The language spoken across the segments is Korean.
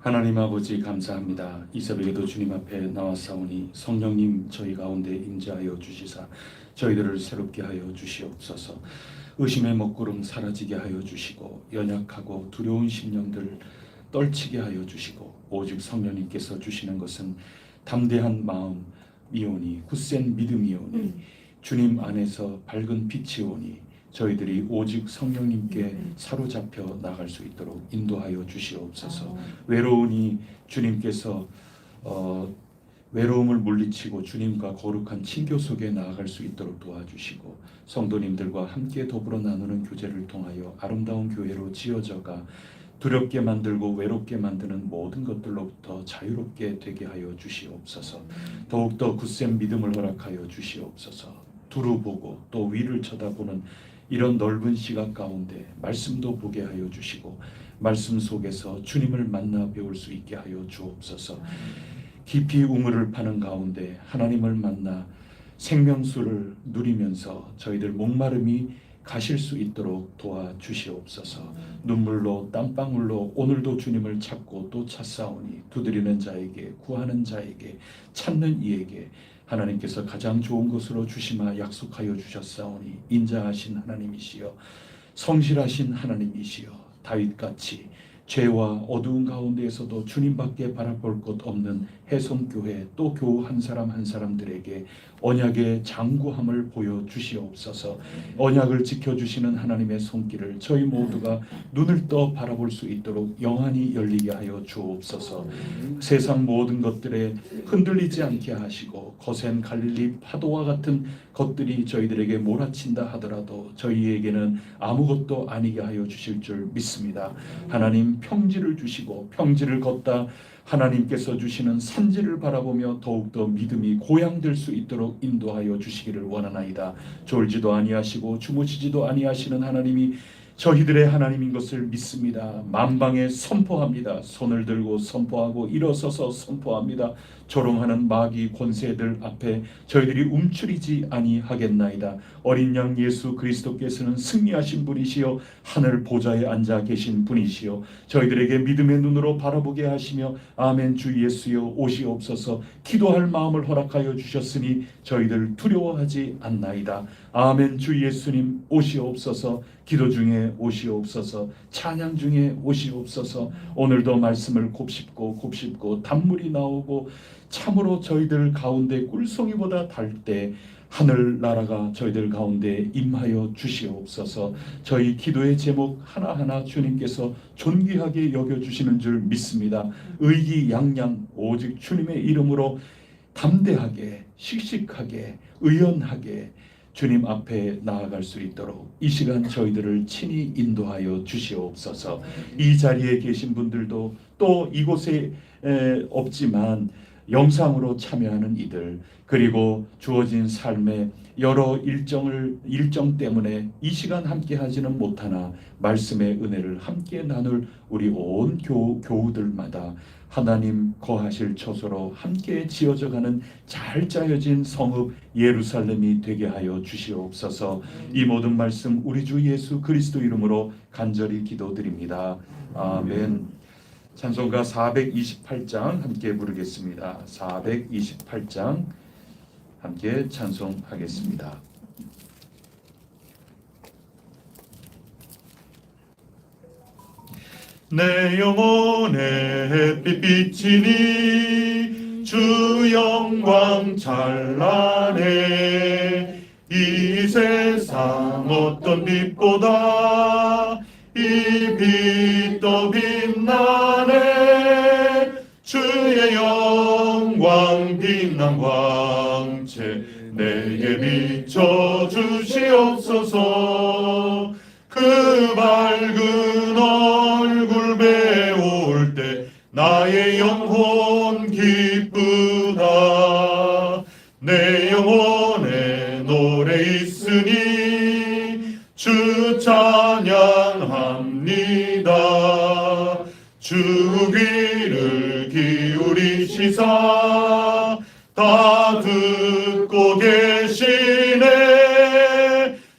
하나님 아버지 감사합니다. 이 새벽에도 주님 앞에 나왔사오니 성령님 저희 가운데 임재하여 주시사 저희들을 새롭게 하여 주시옵소서. 의심의 먹구름 사라지게 하여 주시고 연약하고 두려운 심령들 떨치게 하여 주시고 오직 성령님께서 주시는 것은 담대한 마음이오니 굳센 믿음이오니 주님 안에서 밝은 빛이오니 저희들이 오직 성령님께 사로잡혀 나갈 수 있도록 인도하여 주시옵소서. 외로우니 주님께서 외로움을 물리치고 주님과 거룩한 친교 속에 나아갈 수 있도록 도와주시고 성도님들과 함께 더불어 나누는 교제를 통하여 아름다운 교회로 지어져가 두렵게 만들고 외롭게 만드는 모든 것들로부터 자유롭게 되게 하여 주시옵소서. 더욱더 굳센 믿음을 허락하여 주시옵소서. 두루 보고 또 위를 쳐다보는 이런 넓은 시각 가운데 말씀도 보게 하여 주시고 말씀 속에서 주님을 만나 배울 수 있게 하여 주옵소서. 깊이 우물을 파는 가운데 하나님을 만나 생명수를 누리면서 저희들 목마름이 가실 수 있도록 도와주시옵소서. 눈물로 땀방울로 오늘도 주님을 찾고 또 찾사오니 두드리는 자에게 구하는 자에게 찾는 이에게 하나님께서 가장 좋은 것으로 주시마 약속하여 주셨사오니 인자하신 하나님이시여 성실하신 하나님이시여 다윗같이 죄와 어두운 가운데에서도 주님밖에 바라볼 것 없는 해성교회 또 교우 한 사람 한 사람들에게 언약의 장구함을 보여주시옵소서. 언약을 지켜주시는 하나님의 손길을 저희 모두가 눈을 떠 바라볼 수 있도록 영안이 열리게 하여 주옵소서. 세상 모든 것들에 흔들리지 않게 하시고 거센 갈릴리 파도와 같은 것들이 저희들에게 몰아친다 하더라도 저희에게는 아무것도 아니게 하여 주실 줄 믿습니다. 하나님 평지를 주시고 평지를 걷다 하나님께서 주시는 산지를 바라보며 더욱더 믿음이 고양될 수 있도록 인도하여 주시기를 원하나이다. 졸지도 아니하시고 주무시지도 아니하시는 하나님이 저희들의 하나님인 것을 믿습니다. 만방에 선포합니다. 손을 들고 선포하고 일어서서 선포합니다. 조롱하는 마귀 권세들 앞에 저희들이 움츠리지 아니하겠나이다. 어린 양 예수 그리스도께서는 승리하신 분이시요 하늘 보좌에 앉아 계신 분이시요 저희들에게 믿음의 눈으로 바라보게 하시며 아멘 주 예수여 오시옵소서 기도할 마음을 허락하여 주셨으니 저희들 두려워하지 않나이다. 아멘 주 예수님 오시옵소서 기도 중에 오시옵소서 찬양 중에 오시옵소서 오늘도 말씀을 곱씹고 단물이 나오고 참으로 저희들 가운데 꿀송이보다 달 때 하늘나라가 저희들 가운데 임하여 주시옵소서. 저희 기도의 제목 하나하나 주님께서 존귀하게 여겨주시는 줄 믿습니다. 의기양양 오직 주님의 이름으로 담대하게 씩씩하게 의연하게 주님 앞에 나아갈 수 있도록 이 시간 저희들을 친히 인도하여 주시옵소서. 이 자리에 계신 분들도 또 이곳에 없지만 영상으로 참여하는 이들 그리고 주어진 삶의 여러 일정 때문에 이 시간 함께 하지는 못하나 말씀의 은혜를 함께 나눌 우리 온 교우들마다 하나님 거하실 처소로 함께 지어져가는 잘 짜여진 성읍 예루살렘이 되게 하여 주시옵소서. 이 모든 말씀 우리 주 예수 그리스도 이름으로 간절히 기도드립니다. 아멘. 찬송가 428장 함께 부르겠습니다. 428장 함께 찬송하겠습니다. 내 영혼의 햇빛 비치니 주 영광 찬란해 이 세상 어떤 빛보다 이 빛도 빛나네 주의 영광 빛난 광채 내게 비춰 주시옵소서. 그 밝은 얼굴 배울 때 나의 영혼 기쁘다. 내 영혼에 노래 있으니 주 찬양합니다. 주 귀를 기울이시사 다 듣고 계시네.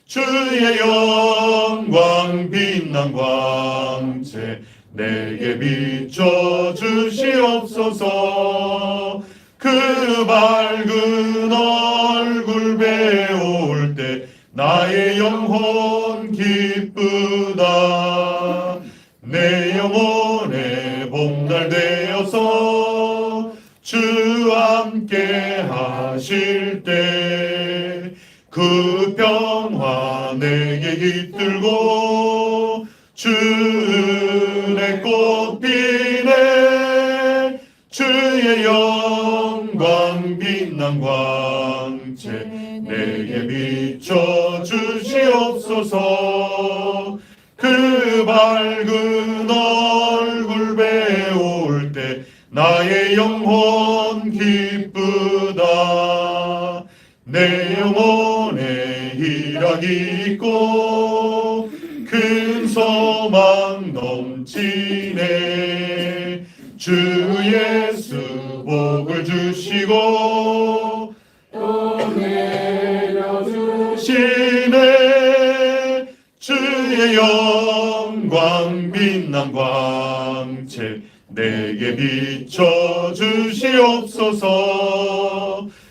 주의 영광 빛난 광채 내게 비춰 주시옵소서. 그 밝은 얼굴 배울 때 나의 영혼 기쁘다. 내 영혼의 봄날 되어서 주 함께 하실 때 그 평화 내게 깃들고 주 은혜 꽃 피네. 주의 영광 빛난 광채 내게 비춰 주시옵소서. 그 밝은 얼굴 배울 때 나의 영혼 기쁘다. 내 영혼에 희락이 있고 큰 소망 넘치네. 주 예수 복을 주시고 또 내려주시네. 주의 영광 빛난 광채 내게 비춰 주시옵소서.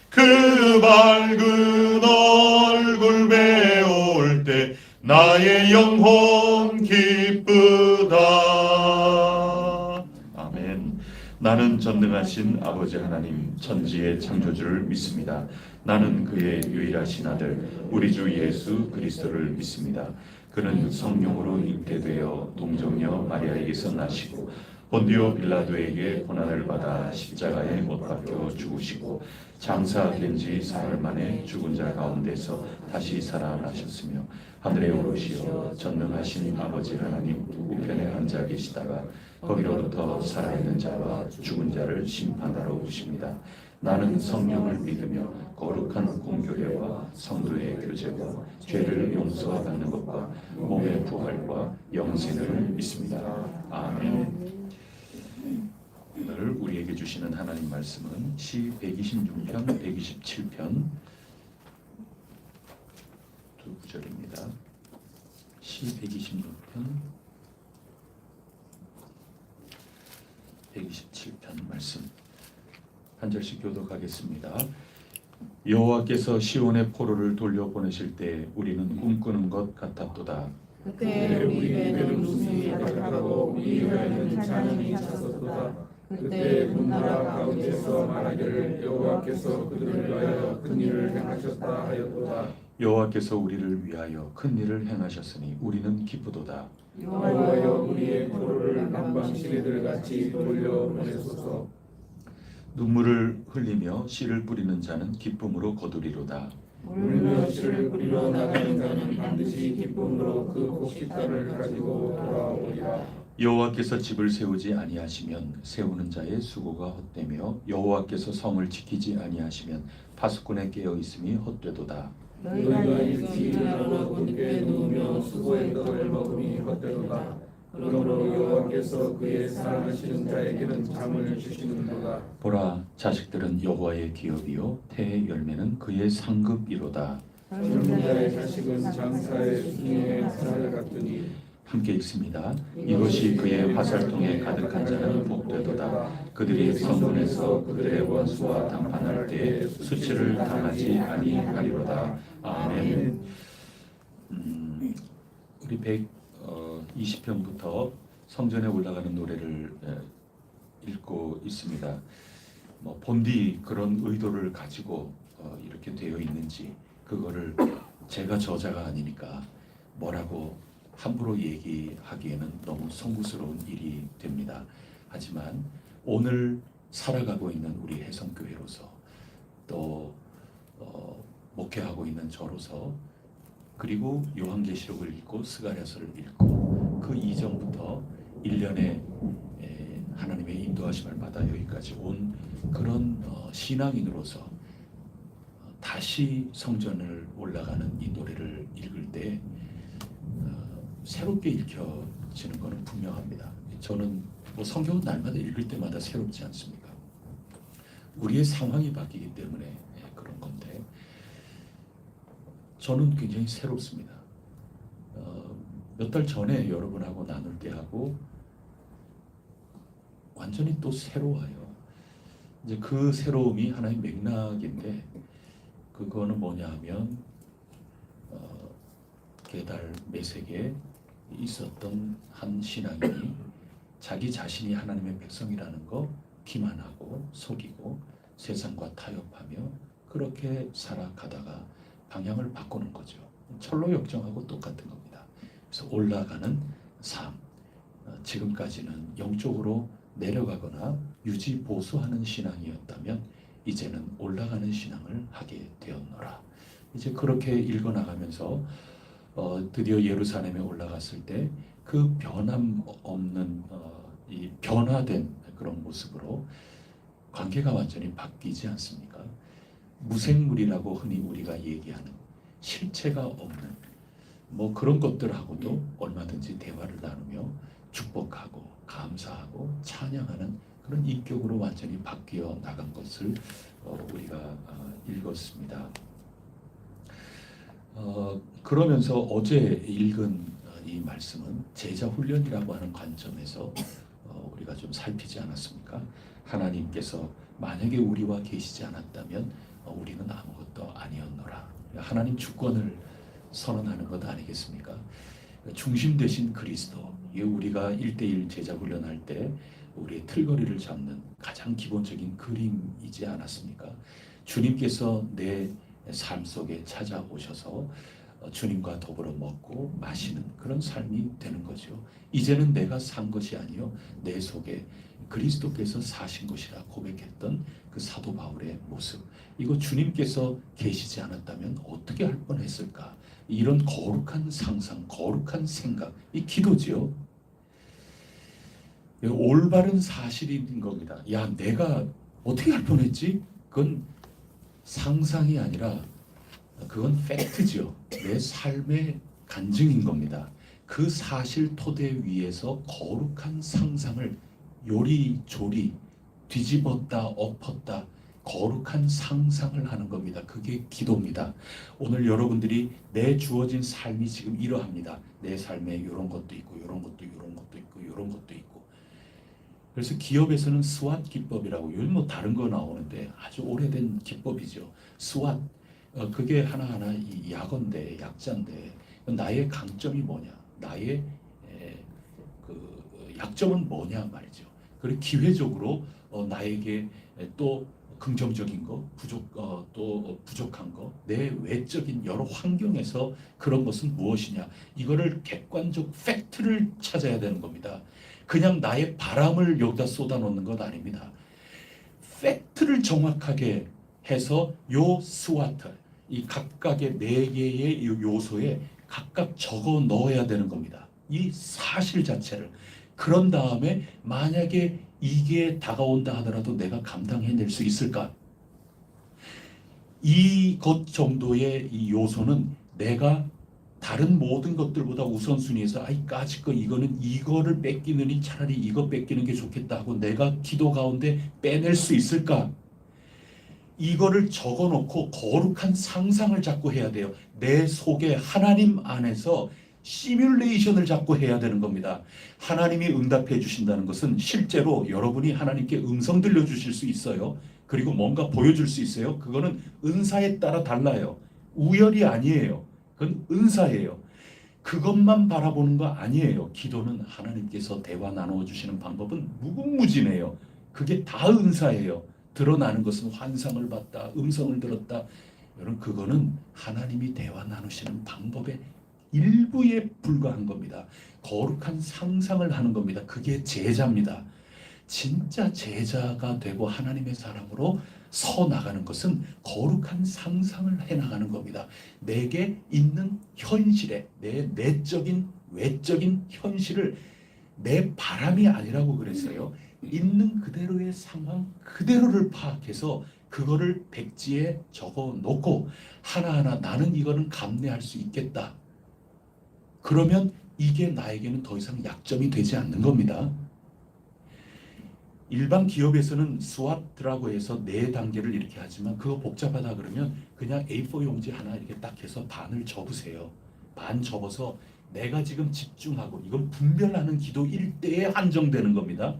그 밝은 얼굴 배울 때 나의 영혼 기쁘다. 아멘. 나는 전능하신 아버지 하나님 천지의 창조주를 믿습니다. 나는 그의 유일하신 아들 우리 주 예수 그리스도를 믿습니다. 그는 성령으로 잉태되어 동정녀 마리아에게서 나시고 본디오 빌라도에게 고난을 받아 십자가에 못 박혀 죽으시고 장사된 지 사흘 만에 죽은 자 가운데서 다시 살아나셨으며 하늘에 오르시어 전능하신 아버지 하나님 우편에 앉아 계시다가 거기로부터 살아있는 자와 죽은 자를 심판하러 오십니다. 나는 성령을 믿으며 거룩한 공교회와 성도의 교제와 죄를 용서받는 것과 몸의 부활과 영생을 믿습니다. 아멘. 오늘 우리에게 주시는 하나님 말씀은 시 126편, 127편 두 구절입니다. 시 126편, 127편 말씀 한 절씩 교독하겠습니다. 여호와께서 시온의 포로를 돌려보내실 때 우리는 꿈꾸는 것 같았도다. 그때 우리 배는 웃음이 가득하고 우리 혀에는 찬음이 찼었도다. 그때 문나라 가운데서 말하기를 여호와께서 그들을 위하여 큰 일을 행하셨다 하였도다. 여호와께서 우리를 위하여 큰 일을 행하셨으니 우리는 기쁘도다. 여호와여 우리의 포로를 남방 시리들 같이 돌려보내소서. 눈물을 흘리며 씨를 뿌리는 자는 기쁨으로 거두리로다. 울며 씨를 뿌리러 나가는 자는 반드시 기쁨으로 그 곡식단을 가지고 돌아오리라. 여호와께서 집을 세우지 아니하시면 세우는 자의 수고가 헛되며 여호와께서 성을 지키지 아니하시면 파수꾼의 깨어 있음이 헛되도다. 너희가 일찍 일어나 굳게 누우며 수고의 떡을 먹음이 헛되도다. 그러므로 여호와께서 그의 사랑하시는 자에게는 잠을 주시는도다. 보라, 자식들은 여호와의 기업이요 태의 열매는 그의 상급이로다. 젊은 자의 자식은 장사의 수중의 화살 같으니. 함께 읽습니다. 이것이 그의 화살통에 가득한 자는 복되도다. 그들이 성문에서 그들의 원수와 담판할 때에 수치를 당하지 아니하리로다. 아멘. 우리 120편부터 성전에 올라가는 노래를 읽고 있습니다. 본디 그런 의도를 가지고 이렇게 되어 있는지 그거를 제가 저자가 아니니까 뭐라고 함부로 얘기하기에는 너무 송구스러운 일이 됩니다. 하지만 오늘 살아가고 있는 우리 해성교회로서 또 목회하고 있는 저로서 그리고 요한계시록을 읽고 스가랴서를 읽고 그 이전부터 1년에 하나님의 인도하심을 받아 여기까지 온 그런 신앙인으로서 다시 성전을 올라가는 이 노래를 읽을 때 새롭게 읽혀지는 것은 분명합니다. 저는 성경은 날마다 읽을 때마다 새롭지 않습니까? 우리의 상황이 바뀌기 때문에 그런 건데 저는 굉장히 새롭습니다. 몇 달 전에 여러분하고 나눌 때하고 완전히 또 새로워요. 이제 그 새로움이 하나의 맥락인데 그거는 뭐냐 하면 계달 메섹에 있었던 한 신앙인이 자기 자신이 하나님의 백성이라는 거 기만하고 속이고 세상과 타협하며 그렇게 살아가다가 방향을 바꾸는 거죠. 철로 역정하고 똑같은 겁니다. 그래서 올라가는 삶, 지금까지는 영적으로 내려가거나 유지 보수하는 신앙이었다면 이제는 올라가는 신앙을 하게 되었노라. 이제 그렇게 읽어나가면서 드디어 예루살렘에 올라갔을 때 그 변함 없는 이 변화된 그런 모습으로 관계가 완전히 바뀌지 않습니까? 무생물이라고 흔히 우리가 얘기하는 실체가 없는 뭐 그런 것들하고도 얼마든지 대화를 나누며 축복하고 감사하고 찬양하는 그런 인격으로 완전히 바뀌어 나간 것을 우리가 읽었습니다. 그러면서 어제 읽은 이 말씀은 제자 훈련이라고 하는 관점에서 우리가 좀 살피지 않았습니까? 하나님께서 만약에 우리와 계시지 않았다면 우리는 아무것도 아니었노라. 하나님 주권을 선언하는 것 아니겠습니까? 중심 되신 그리스도, 이게 우리가 1:1 제자 훈련할 때 우리의 틀거리를 잡는 가장 기본적인 그림이지 않았습니까? 주님께서 내 삶 속에 찾아오셔서 주님과 더불어 먹고 마시는 그런 삶이 되는 거죠. 이제는 내가 산 것이 아니요 내 속에 그리스도께서 사신 것이라 고백했던 그 사도 바울의 모습, 이거 주님께서 계시지 않았다면 어떻게 할 뻔했을까? 이런 거룩한 상상, 거룩한 생각, 이 기도지요. 올바른 사실인 겁니다. 야, 내가 어떻게 할 뻔했지? 그건 상상이 아니라 그건 팩트죠. 내 삶의 간증인 겁니다. 그 사실 토대 위에서 거룩한 상상을 요리조리 뒤집었다 엎었다 거룩한 상상을 하는 겁니다. 그게 기도입니다. 오늘 여러분들이 내 주어진 삶이 지금 이러합니다. 내 삶에 이런 것도 있고 이런 것도 이런 것도 있고 이런 것도 있고. 그래서 기업에서는 스왓 기법이라고, 요즘 뭐 다른 거 나오는데 아주 오래된 기법이죠. 스왓. 그게 하나하나 이 약어인데, 약자인데 나의 강점이 뭐냐, 나의 그 약점은 뭐냐 말이죠. 그리고 기회적으로 나에게 또 긍정적인 거, 또 부족한 거, 내 외적인 여러 환경에서 그런 것은 무엇이냐, 이거를 객관적 팩트를 찾아야 되는 겁니다. 그냥 나의 바람을 여기다 쏟아놓는 것 아닙니다. 팩트를 정확하게 해서 요 스와트, 이 각각의 4개의 요소에 각각 적어 넣어야 되는 겁니다. 이 사실 자체를. 그런 다음에 만약에 이게 다가온다 하더라도 내가 감당해낼 수 있을까? 이것 정도의 이 요소는 내가 다른 모든 것들보다 우선순위에서 까짓 거 이거는 이거를 뺏기느니 차라리 이거 뺏기는 게 좋겠다 하고 내가 기도 가운데 빼낼 수 있을까? 이거를 적어놓고 거룩한 상상을 자꾸 해야 돼요. 내 속에 하나님 안에서 시뮬레이션을 자꾸 해야 되는 겁니다. 하나님이 응답해 주신다는 것은 실제로 여러분이 하나님께 음성 들려주실 수 있어요. 그리고 뭔가 보여줄 수 있어요. 그거는 은사에 따라 달라요. 우열이 아니에요. 그건 은사예요. 그것만 바라보는 거 아니에요. 기도는 하나님께서 대화 나누어 주시는 방법은 무궁무진해요. 그게 다 은사예요. 드러나는 것은 환상을 봤다, 음성을 들었다. 여러분, 그거는 하나님이 대화 나누시는 방법의 일부에 불과한 겁니다. 거룩한 상상을 하는 겁니다. 그게 제자입니다. 진짜 제자가 되고 하나님의 사람으로 서 나가는 것은 거룩한 상상을 해 나가는 겁니다. 내게 있는 현실에, 내 내적인 외적인 현실을 내 바람이 아니라고 그랬어요. 있는 그대로의 상황 그대로를 파악해서 그거를 백지에 적어 놓고 하나하나 나는 이거는 감내할 수 있겠다. 그러면 이게 나에게는 더 이상 약점이 되지 않는 겁니다. 일반 기업에서는 스와트라고 해서 4단계를 이렇게 하지만 그거 복잡하다 그러면 그냥 A4 용지 하나 이렇게 딱 해서 반을 접으세요. 반 접어서 내가 지금 집중하고, 이건 분별하는 기도 1대에 한정되는 겁니다.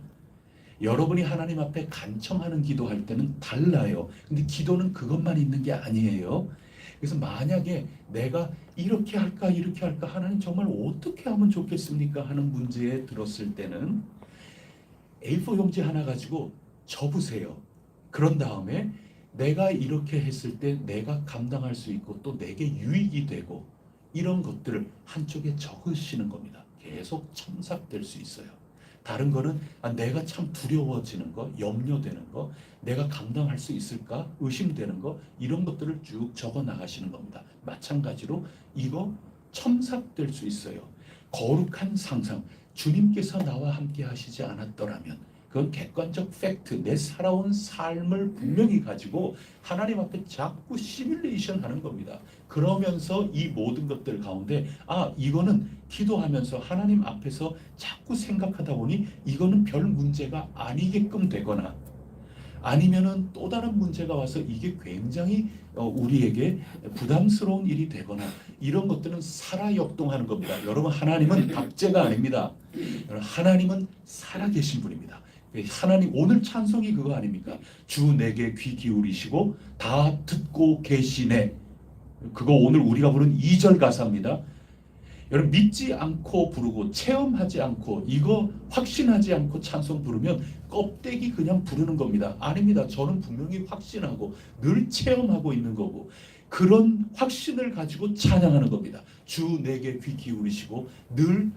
여러분이 하나님 앞에 간청하는 기도할 때는 달라요. 근데 기도는 그것만 있는 게 아니에요. 그래서 만약에 내가 이렇게 할까 이렇게 할까 하나님 정말 어떻게 하면 좋겠습니까 하는 문제에 들었을 때는 A4 용지 하나 가지고 접으세요. 그런 다음에 내가 이렇게 했을 때 내가 감당할 수 있고 또 내게 유익이 되고 이런 것들을 한쪽에 적으시는 겁니다. 계속 첨삭될 수 있어요. 다른 거는 내가 참 두려워지는 거, 염려되는 거, 내가 감당할 수 있을까 의심되는 거 이런 것들을 쭉 적어 나가시는 겁니다. 마찬가지로 이거 첨삭될 수 있어요. 거룩한 상상, 주님께서 나와 함께 하시지 않았더라면 그건 객관적 팩트, 내 살아온 삶을 분명히 가지고 하나님 앞에 자꾸 시뮬레이션 하는 겁니다. 그러면서 이 모든 것들 가운데 이거는 기도하면서 하나님 앞에서 자꾸 생각하다 보니 이거는 별 문제가 아니게끔 되거나 아니면은 또 다른 문제가 와서 이게 굉장히 우리에게 부담스러운 일이 되거나 이런 것들은 살아 역동하는 겁니다. 여러분 하나님은 박제가 아닙니다. 하나님은 살아계신 분입니다. 하나님 오늘 찬송이 그거 아닙니까? 주 내게 귀 기울이시고 다 듣고 계시네. 그거 오늘 우리가 부른 2절 가사입니다. 여러분 믿지 않고 부르고 체험하지 않고 이거 확신하지 않고 찬송 부르면 껍데기 그냥 부르는 겁니다. 아닙니다. 저는 분명히 확신하고 늘 체험하고 있는 거고 그런 확신을 가지고 찬양하는 겁니다. 주 내게 귀 기울이시고 늘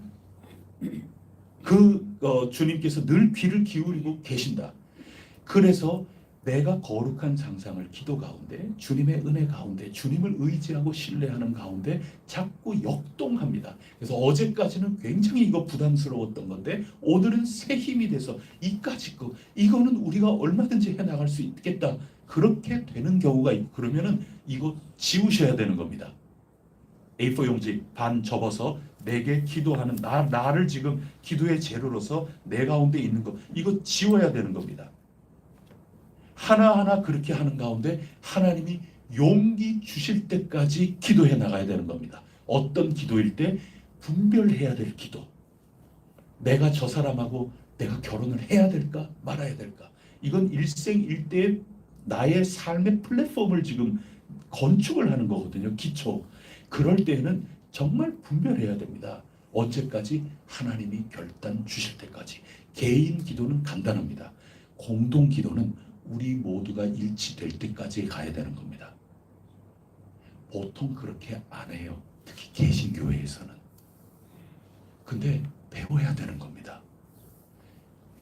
주님께서 늘 귀를 기울이고 계신다. 그래서 내가 거룩한 상상을 기도 가운데 주님의 은혜 가운데 주님을 의지하고 신뢰하는 가운데 자꾸 역동합니다. 그래서 어제까지는 굉장히 이거 부담스러웠던 건데 오늘은 새 힘이 돼서 이까짓 거 이거는 우리가 얼마든지 해나갈 수 있겠다. 그렇게 되는 경우가 있고 그러면은 이거 지우셔야 되는 겁니다. A4 용지 반 접어서 내게 기도하는 나를 지금 기도의 재료로서 내 가운데 있는 거 이거 지워야 되는 겁니다. 하나하나 그렇게 하는 가운데 하나님이 용기 주실 때까지 기도해 나가야 되는 겁니다. 어떤 기도일 때 분별해야 될 기도. 내가 저 사람하고 내가 결혼을 해야 될까 말아야 될까. 이건 일생일대의 나의 삶의 플랫폼을 지금 건축을 하는 거거든요. 기초. 그럴 때에는 정말 분별해야 됩니다. 언제까지? 하나님이 결단 주실 때까지. 개인 기도는 간단합니다. 공동 기도는 우리 모두가 일치될 때까지 가야 되는 겁니다. 보통 그렇게 안 해요. 특히 개신교회에서는. 근데 배워야 되는 겁니다.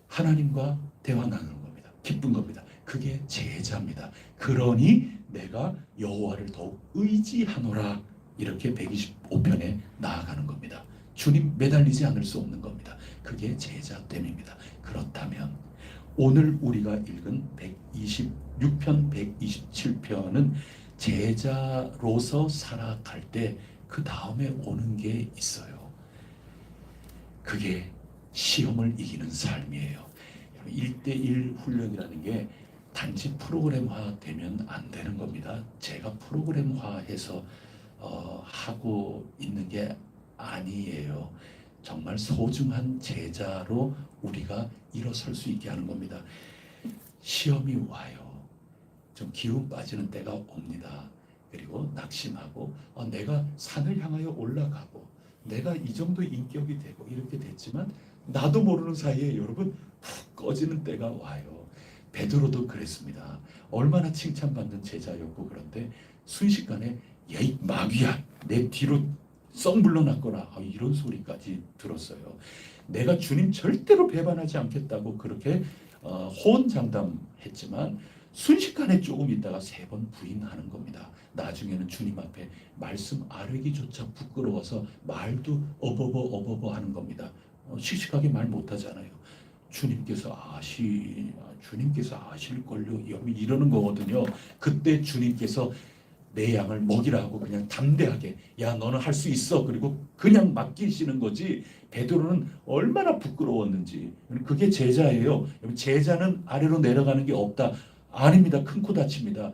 하나님과 대화 나누는 겁니다. 기쁜 겁니다. 그게 제자입니다. 그러니 내가 여호와를 더욱 의지하노라. 이렇게 125편에 나아가는 겁니다. 주님 매달리지 않을 수 없는 겁니다. 그게 제자됨입니다. 그렇다면 오늘 우리가 읽은 126편, 127편은 제자로서 살아갈 때 그 다음에 오는 게 있어요. 그게 시험을 이기는 삶이에요. 1대1 훈련이라는 게 단지 프로그램화 되면 안 되는 겁니다. 제가 프로그램화해서 하고 있는 게 아니에요. 정말 소중한 제자로 우리가 일어설 수 있게 하는 겁니다. 시험이 와요. 좀 기운 빠지는 때가 옵니다. 그리고 낙심하고 내가 산을 향하여 올라가고 내가 이 정도 인격이 되고 이렇게 됐지만 나도 모르는 사이에 여러분 푹 꺼지는 때가 와요. 베드로도 그랬습니다. 얼마나 칭찬받는 제자였고 그런데 순식간에 야 이 마귀야 내 뒤로 썩 물러났거나 이런 소리까지 들었어요. 내가 주님 절대로 배반하지 않겠다고 그렇게 호언장담했지만 순식간에 조금 있다가 3번 부인하는 겁니다. 나중에는 주님 앞에 말씀 아뢰기조차 부끄러워서 말도 어버버 하는 겁니다. 씩씩하게 말 못하잖아요. 주님께서 아실걸요 이러는 거거든요. 그때 주님께서 내 양을 먹이라고 그냥 담대하게 야 너는 할 수 있어 그리고 그냥 맡기시는 거지. 베드로는 얼마나 부끄러웠는지. 그게 제자예요. 제자는 아래로 내려가는 게 없다. 아닙니다. 큰 코 다칩니다.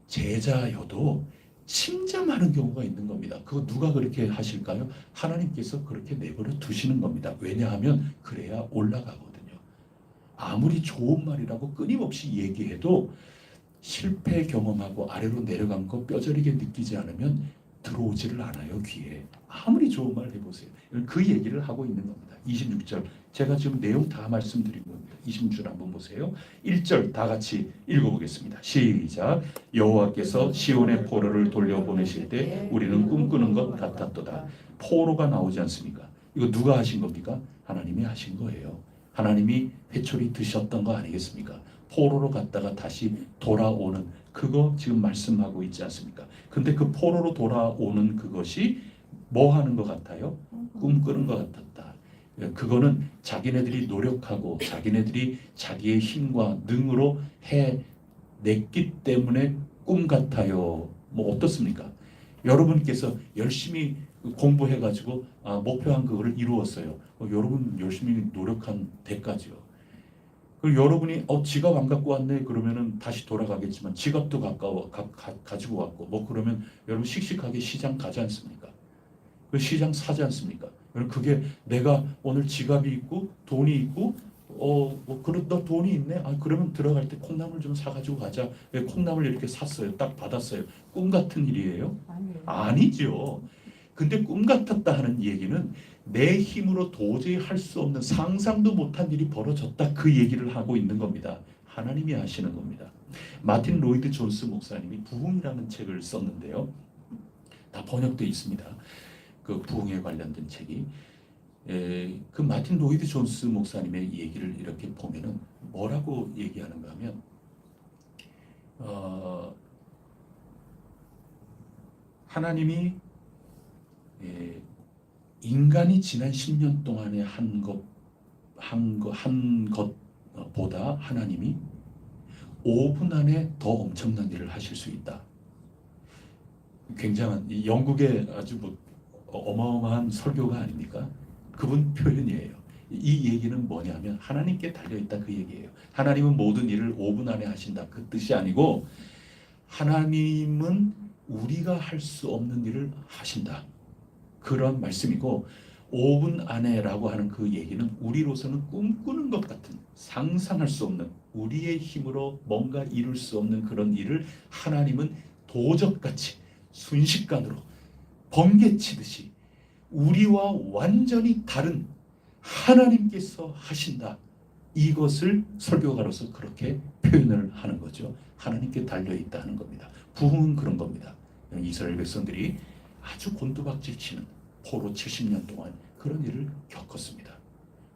제자여도 침잠하는 경우가 있는 겁니다. 그거 누가 그렇게 하실까요? 하나님께서 그렇게 내버려 두시는 겁니다. 왜냐하면 그래야 올라가거든요. 아무리 좋은 말이라고 끊임없이 얘기해도 실패 경험하고 아래로 내려간 거 뼈저리게 느끼지 않으면 들어오지를 않아요, 귀에. 아무리 좋은 말 해보세요. 그 얘기를 하고 있는 겁니다. 26절 제가 지금 내용 다 말씀드린 겁니다. 26절 한번 보세요. 1절 다 같이 읽어보겠습니다. 시작. 여호와께서 시온의 포로를 돌려보내실 때 우리는 꿈꾸는 것 같았도다. 포로가 나오지 않습니까? 이거 누가 하신 겁니까? 하나님이 하신 거예요. 하나님이 회초리 드셨던 거 아니겠습니까? 포로로 갔다가 다시 돌아오는 그거 지금 말씀하고 있지 않습니까? 근데 그 포로로 돌아오는 그것이 뭐 하는 것 같아요? 꿈꾸는 것 같았다. 그거는 자기네들이 노력하고 자기네들이 자기의 힘과 능으로 해냈기 때문에 꿈 같아요. 뭐 어떻습니까? 여러분께서 열심히 공부해가지고 목표한 그거를 이루었어요. 여러분 열심히 노력한 대가죠. 그리고 여러분이 지갑 안 갖고 왔네 그러면은 다시 돌아가겠지만 지갑도 가지고 왔고 뭐 그러면 여러분 씩씩하게 시장 가지 않습니까? 그 시장 사지 않습니까? 여러분 그게 내가 오늘 지갑이 있고 돈이 있고 뭐 그런 너 돈이 있네. 그러면 들어갈 때 콩나물 좀 사가지고 가자. 콩나물 이렇게 샀어요. 딱 받았어요. 꿈 같은 일이에요? 아니죠. 근데 꿈 같았다 하는 얘기는 내 힘으로 도저히 할 수 없는 상상도 못한 일이 벌어졌다 그 얘기를 하고 있는 겁니다. 하나님이 하시는 겁니다. 마틴 로이드 존스 목사님이 부흥이라는 책을 썼는데요. 다 번역되어 있습니다. 그 부흥에 관련된 책이. 그 마틴 로이드 존스 목사님의 얘기를 이렇게 보면은 뭐라고 얘기하는가 하면 하나님이 인간이 지난 10년 동안에 한 것보다 하나님이 5분 안에 더 엄청난 일을 하실 수 있다. 굉장한 영국의 아주 어마어마한 설교가 아닙니까? 그분 표현이에요. 이 얘기는 뭐냐면 하나님께 달려있다 그 얘기예요. 하나님은 모든 일을 5분 안에 하신다 그 뜻이 아니고 하나님은 우리가 할 수 없는 일을 하신다. 그런 말씀이고 5분 안에라고 하는 그 얘기는 우리로서는 꿈꾸는 것 같은 상상할 수 없는 우리의 힘으로 뭔가 이룰 수 없는 그런 일을 하나님은 도적같이 순식간으로 번개치듯이 우리와 완전히 다른 하나님께서 하신다. 이것을 설교가로서 그렇게 표현을 하는 거죠. 하나님께 달려있다 하는 겁니다. 부흥은 그런 겁니다. 이스라엘 백성들이 아주 곤두박질 치는 포로 70년 동안 그런 일을 겪었습니다.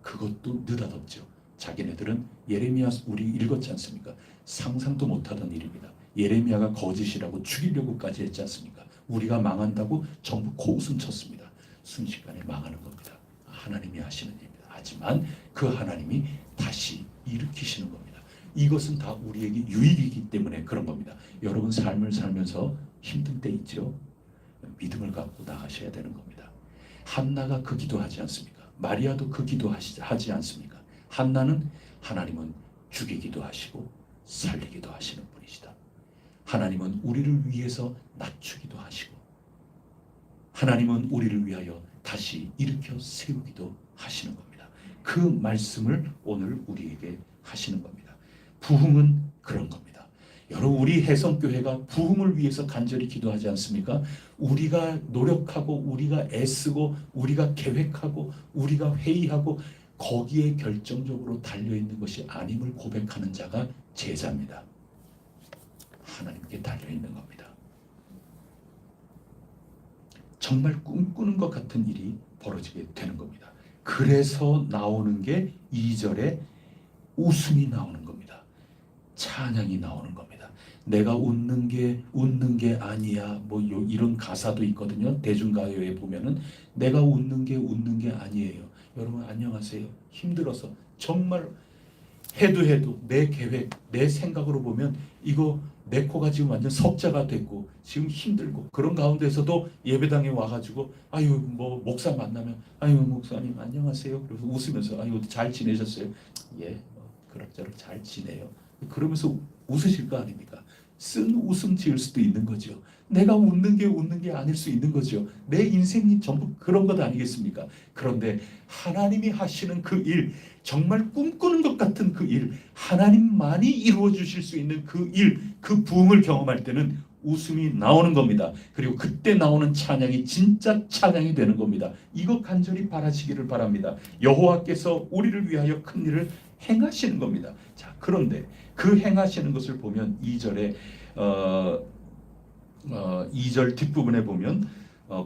그것도 느닷없죠. 자기네들은 예레미야 우리 읽었지 않습니까? 상상도 못하던 일입니다. 예레미야가 거짓이라고 죽이려고까지 했지 않습니까? 우리가 망한다고 전부 코웃음 쳤습니다. 순식간에 망하는 겁니다. 하나님이 하시는 일입니다. 하지만 그 하나님이 다시 일으키시는 겁니다. 이것은 다 우리에게 유익이기 때문에 그런 겁니다. 여러분 삶을 살면서 힘든 때 있죠? 믿음을 갖고 나가셔야 되는 겁니다. 한나가 그 기도하지 않습니까? 마리아도 그 기도하지 않습니까? 한나는 하나님은 죽이기도 하시고 살리기도 하시는 분이시다. 하나님은 우리를 위해서 낮추기도 하시고 하나님은 우리를 위하여 다시 일으켜 세우기도 하시는 겁니다. 그 말씀을 오늘 우리에게 하시는 겁니다. 부흥은 그런 겁니다. 여러분 우리 혜성교회가 부흥을 위해서 간절히 기도하지 않습니까? 우리가 노력하고 우리가 애쓰고 우리가 계획하고 우리가 회의하고 거기에 결정적으로 달려있는 것이 아님을 고백하는 자가 제자입니다. 하나님께 달려있는 겁니다. 정말 꿈꾸는 것 같은 일이 벌어지게 되는 겁니다. 그래서 나오는 게 2절에 웃음이 나오는 겁니다. 찬양이 나오는 겁니다. 내가 웃는 게 아니야. 뭐 이런 가사도 있거든요. 대중가요에 보면은 내가 웃는 게 아니에요. 여러분 안녕하세요. 힘들어서 정말 해도 내 계획, 내 생각으로 보면 이거 내 코가 지금 완전 석자가 됐고 지금 힘들고 그런 가운데서도 예배당에 와가지고 아유 뭐 목사 만나면 아유 목사님 안녕하세요. 그래서 웃으면서 아유 잘 지내셨어요? 예, 그럭저럭 잘 지내요. 그러면서 웃으실 거 아닙니까? 쓴 웃음 지을 수도 있는 거죠. 내가 웃는 게 아닐 수 있는 거죠. 내 인생이 전부 그런 것 아니겠습니까? 그런데 하나님이 하시는 그 일, 정말 꿈꾸는 것 같은 그 일, 하나님만이 이루어 주실 수 있는 그 일, 그 부흥을 경험할 때는 웃음이 나오는 겁니다. 그리고 그때 나오는 찬양이 진짜 찬양이 되는 겁니다. 이거 간절히 바라시기를 바랍니다. 여호와께서 우리를 위하여 큰 일을 행하시는 겁니다. 자, 그런데 그 행하시는 것을 보면 2절에 2절 뒷부분에 보면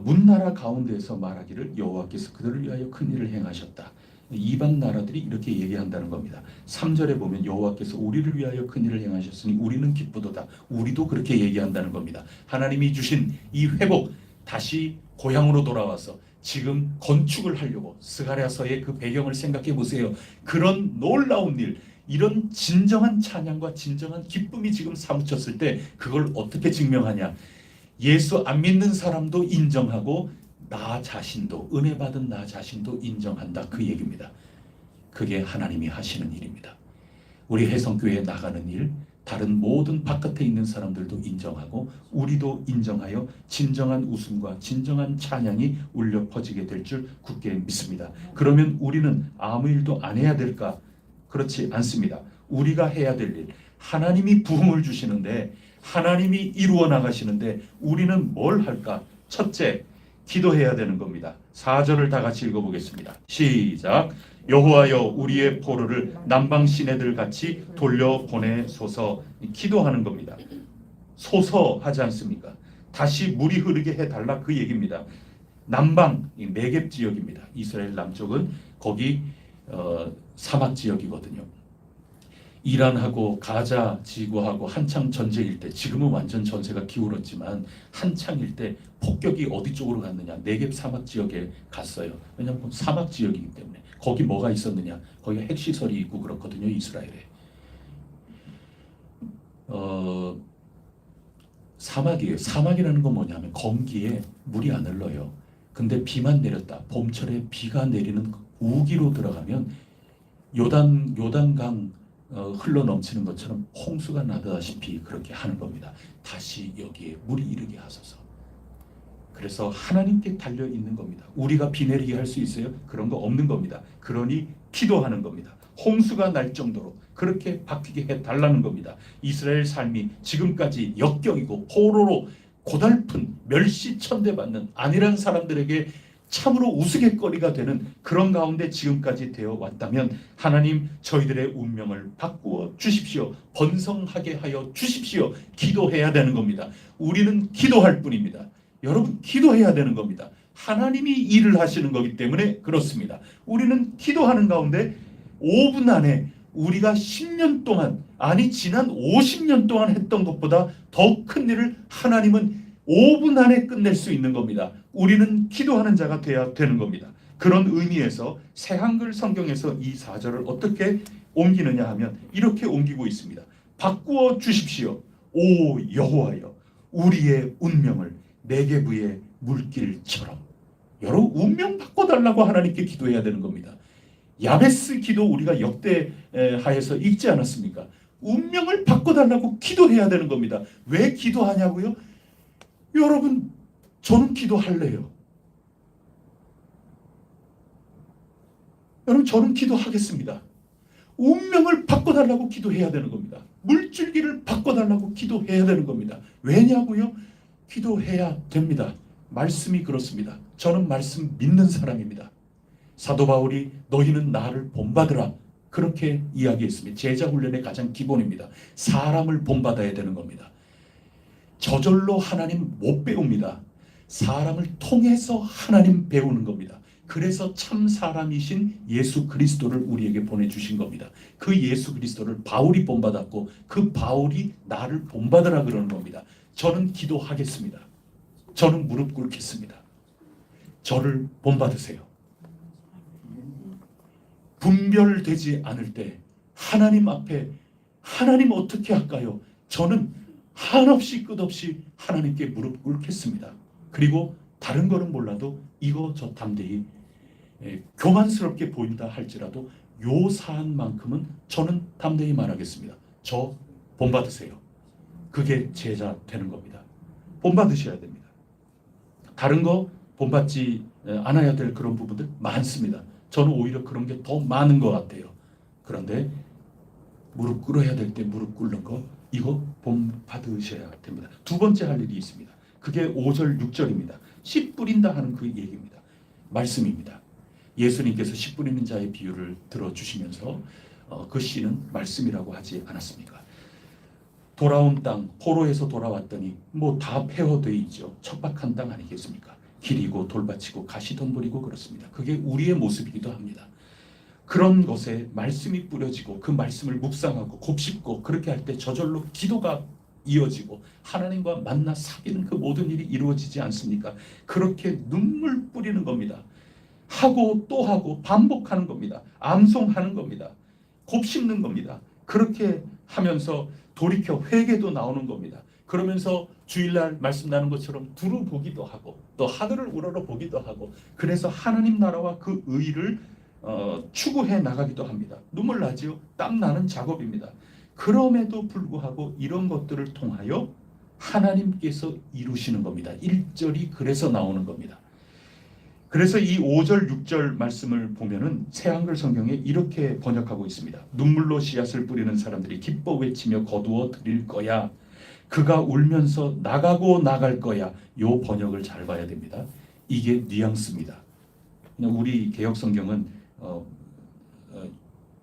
문나라 가운데에서 말하기를 여호와께서 그들을 위하여 큰 일을 행하셨다. 이방 나라들이 이렇게 얘기한다는 겁니다. 3절에 보면 여호와께서 우리를 위하여 큰 일을 행하셨으니 우리는 기쁘도다. 우리도 그렇게 얘기한다는 겁니다. 하나님이 주신 이 회복, 다시 고향으로 돌아와서 지금 건축을 하려고, 스가랴서의 그 배경을 생각해 보세요. 그런 놀라운 일, 이런 진정한 찬양과 진정한 기쁨이 지금 사무쳤을 때 그걸 어떻게 증명하냐? 예수 안 믿는 사람도 인정하고 나 자신도, 은혜 받은 나 자신도 인정한다, 그 얘기입니다. 그게 하나님이 하시는 일입니다. 우리 혜성교회에 나가는 일, 다른 모든 바깥에 있는 사람들도 인정하고 우리도 인정하여 진정한 웃음과 진정한 찬양이 울려 퍼지게 될 줄 굳게 믿습니다. 그러면 우리는 아무 일도 안 해야 될까? 그렇지 않습니다. 우리가 해야 될 일, 하나님이 부흥을 주시는데, 하나님이 이루어 나가시는데 우리는 뭘 할까? 첫째, 기도해야 되는 겁니다. 4절을 다 같이 읽어보겠습니다. 시작. 여호와여 우리의 포로를 남방 시내들 같이 돌려보내소서. 기도하는 겁니다. 소서 하지 않습니까? 다시 물이 흐르게 해달라, 그 얘기입니다. 남방, 네겝 지역입니다. 이스라엘 남쪽은 거기 사막 지역이거든요. 이란하고 가자 지구하고 한창 전쟁일 때, 지금은 완전 전세가 기울었지만 한창일 때 폭격이 어디 쪽으로 갔느냐? 네겝 사막 지역에 갔어요. 왜냐하면 사막 지역이기 때문에. 거기 뭐가 있었느냐? 거기 핵시설이 있고 그렇거든요, 이스라엘에. 사막이에요. 사막이라는 건 뭐냐면 건기에 물이 안 흘러요. 근데 비만 내렸다, 봄철에 비가 내리는 우기로 들어가면 요단강 흘러 넘치는 것처럼 홍수가 나다시피 그렇게 하는 겁니다. 다시 여기에 물이 이르게 하소서. 그래서 하나님께 달려 있는 겁니다. 우리가 비 내리게 할 수 있어요? 그런 거 없는 겁니다. 그러니 기도하는 겁니다. 홍수가 날 정도로 그렇게 바뀌게 해달라는 겁니다. 이스라엘 삶이 지금까지 역경이고 포로로 고달픈 멸시천대받는 안일한 사람들에게 참으로 우스갯거리가 되는 그런 가운데 지금까지 되어 왔다면 하나님, 저희들의 운명을 바꾸어 주십시오. 번성하게 하여 주십시오. 기도해야 되는 겁니다. 우리는 기도할 뿐입니다. 여러분, 기도해야 되는 겁니다. 하나님이 일을 하시는 거기 때문에 그렇습니다. 우리는 기도하는 가운데 5분 안에 우리가 10년 동안, 아니 지난 50년 동안 했던 것보다 더 큰 일을 하나님은 5분 안에 끝낼 수 있는 겁니다. 우리는 기도하는 자가 되어야 되는 겁니다. 그런 의미에서 새한글 성경에서 이 4절을 어떻게 옮기느냐 하면 이렇게 옮기고 있습니다. 바꾸어 주십시오. 오 여호와여, 우리의 운명을 네겝의 물길처럼. 여러분, 운명 바꿔달라고 하나님께 기도해야 되는 겁니다. 야베스 기도 우리가 역대하에서 읽지 않았습니까? 운명을 바꿔달라고 기도해야 되는 겁니다. 왜 기도하냐고요? 여러분, 저는 기도할래요. 여러분, 저는 기도하겠습니다. 운명을 바꿔달라고 기도해야 되는 겁니다. 물줄기를 바꿔달라고 기도해야 되는 겁니다. 왜냐고요? 기도해야 됩니다. 말씀이 그렇습니다. 저는 말씀 믿는 사람입니다. 사도 바울이 너희는 나를 본받으라, 그렇게 이야기했습니다. 제자 훈련의 가장 기본입니다. 사람을 본받아야 되는 겁니다. 저절로 하나님 못 배웁니다. 사람을 통해서 하나님 배우는 겁니다. 그래서 참 사람이신 예수 그리스도를 우리에게 보내주신 겁니다. 그 예수 그리스도를 바울이 본받았고 그 바울이 나를 본받으라 그러는 겁니다. 저는 기도하겠습니다. 저는 무릎 꿇겠습니다. 저를 본받으세요. 분별되지 않을 때 하나님 앞에, 하나님 어떻게 할까요? 저는 한없이 끝없이 하나님께 무릎 꿇겠습니다. 그리고 다른 거는 몰라도 이거 저 담대히 교만스럽게 보인다 할지라도 요 사안만큼은 저는 담대히 말하겠습니다. 저 본받으세요. 그게 제자 되는 겁니다. 본받으셔야 됩니다. 다른 거 본받지 않아야 될 그런 부분들 많습니다. 저는 오히려 그런 게 더 많은 것 같아요. 그런데 무릎 꿇어야 될 때 무릎 꿇는 거, 이거 본받으셔야 됩니다. 두 번째 할 일이 있습니다. 그게 5절 6절입니다. 씨 뿌린다 하는 그 얘기입니다. 말씀입니다. 예수님께서 씨 뿌리는 자의 비유를 들어주시면서 그 씨는 말씀이라고 하지 않았습니까? 돌아온 땅, 포로에서 돌아왔더니 뭐 다 폐허되어 있죠. 척박한 땅 아니겠습니까? 길이고 돌밭이고 가시덤불이고 그렇습니다. 그게 우리의 모습이기도 합니다. 그런 것에 말씀이 뿌려지고 그 말씀을 묵상하고 곱씹고 그렇게 할 때 저절로 기도가 이어지고 하나님과 만나 사귀는 그 모든 일이 이루어지지 않습니까? 그렇게 눈물 뿌리는 겁니다. 하고 또 하고 반복하는 겁니다. 암송하는 겁니다. 곱씹는 겁니다. 그렇게 하면서 돌이켜 회개도 나오는 겁니다. 그러면서 주일날 말씀 나눈 것처럼 두루 보기도 하고 또 하늘을 우러러 보기도 하고 그래서 하나님 나라와 그 의를 추구해 나가기도 합니다. 눈물 나지요? 땀 나는 작업입니다. 그럼에도 불구하고 이런 것들을 통하여 하나님께서 이루시는 겁니다. 1절이 그래서 나오는 겁니다. 그래서 이 5절 6절 말씀을 보면은 새한글 성경에 이렇게 번역하고 있습니다. 눈물로 씨앗을 뿌리는 사람들이 기뻐 외치며 거두어 드릴 거야. 그가 울면서 나가고 나갈 거야. 요 번역을 잘 봐야 됩니다. 이게 뉘앙스입니다. 그냥 우리 개혁 성경은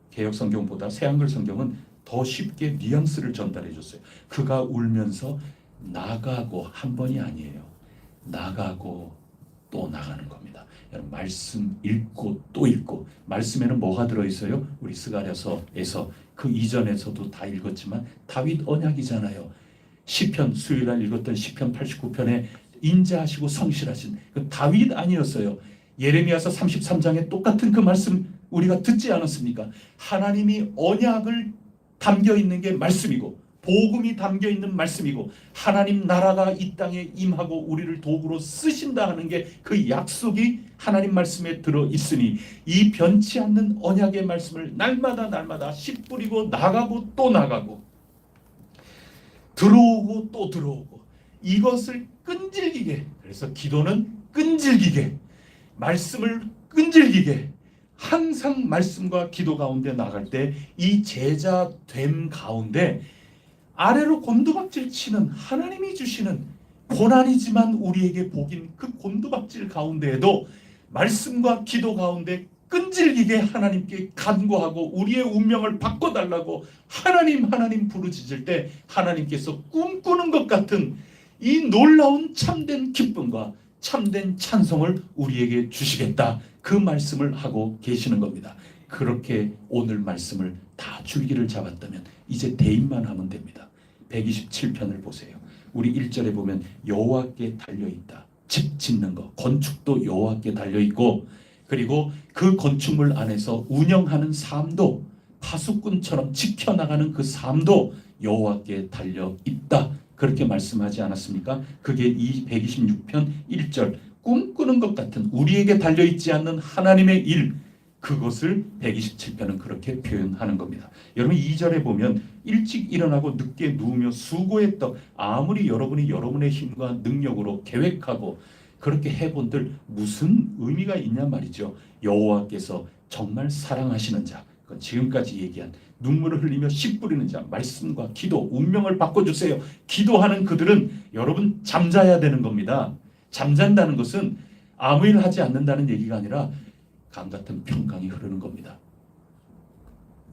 개혁 성경보다 새한글 성경은 더 쉽게 뉘앙스를 전달해 줬어요. 그가 울면서 나가고 한 번이 아니에요. 나가고 또 나가는 겁니다. 여러분, 말씀 읽고 또 읽고, 말씀에는 뭐가 들어있어요? 우리 스가랴서에서 그 이전에서도 다 읽었지만 다윗 언약이잖아요. 시편, 수요일날 읽었던 시편 89편에 인자하시고 성실하신 그 다윗 아니었어요. 예레미야서 33장에 똑같은 그 말씀 우리가 듣지 않았습니까? 하나님이 언약을 담겨 있는 게 말씀이고 복음이 담겨 있는 말씀이고 하나님 나라가 이 땅에 임하고 우리를 도구로 쓰신다 하는 게 그 약속이 하나님 말씀에 들어 있으니 이 변치 않는 언약의 말씀을 날마다 씨 뿌리고 나가고 또 나가고 들어오고 또 들어오고 이것을 끈질기게, 그래서 기도는 끈질기게, 말씀을 끈질기게 항상 말씀과 기도 가운데 나갈 때 이 제자됨 가운데 아래로 곤두박질 치는 하나님이 주시는 고난이지만 우리에게 복인 그 곤두박질 가운데에도 말씀과 기도 가운데 끈질기게 하나님께 간구하고 우리의 운명을 바꿔달라고 하나님 부르짖을 때 하나님께서 꿈꾸는 것 같은 이 놀라운 참된 기쁨과 참된 찬송을 우리에게 주시겠다, 그 말씀을 하고 계시는 겁니다. 그렇게 오늘 말씀을 다 줄기를 잡았다면 이제 대입만 하면 됩니다. 127편을 보세요. 우리 1절에 보면 여호와께 달려있다. 집 짓는 거, 건축도 여호와께 달려있고 그리고 그 건축물 안에서 운영하는 삶도 파수꾼처럼 지켜나가는 그 삶도 여호와께 달려있다. 그렇게 말씀하지 않았습니까? 그게 이 126편 1절 꿈꾸는 것 같은 우리에게 달려있지 않는 하나님의 일, 그것을 127편은 그렇게 표현하는 겁니다. 여러분 2절에 보면 일찍 일어나고 늦게 누우며 수고했던, 아무리 여러분이 여러분의 힘과 능력으로 계획하고 그렇게 해본들 무슨 의미가 있냐 말이죠. 여호와께서 정말 사랑하시는 자, 그건 지금까지 얘기한 눈물을 흘리며 씨 뿌리는 자, 말씀과 기도, 운명을 바꿔주세요. 기도하는 그들은 여러분 잠자야 되는 겁니다. 잠잔다는 것은 아무 일 하지 않는다는 얘기가 아니라 강 같은 평강이 흐르는 겁니다.